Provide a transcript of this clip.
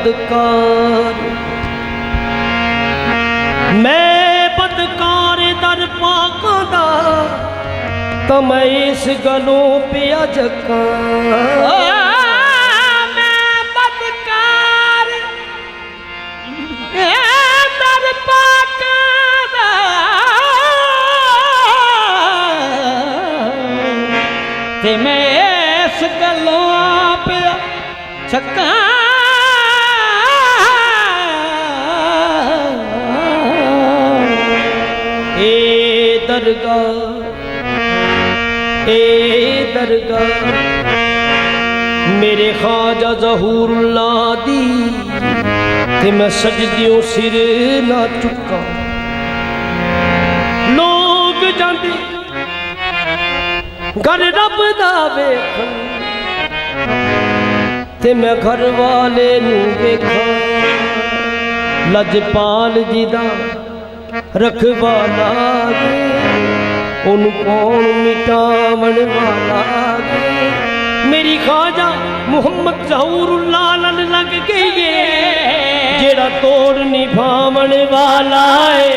बदकार, मैं बदकार दर पाका दा, तो मैं इस गलों पे अजका। मैं बदकार दर पाका दा, ते मैं इस गलों पे अजका। ए दरगाह मेरे ख्वाजा ज़हूरुल्लाह दी, ते मैं सजदियों सिर ना चुका। लोग जांदे घर रब दा वेखन, ते मैं घर वाले नू वेखा। लजपाल जी दा रखवाला गे, उन कौन मिटावन वाला गे। मेरी ख्वाजा मुहम्मद ज़हूरुल्लाह नाल लग गई है, जेड़ा तोड़ निभावन वाला है।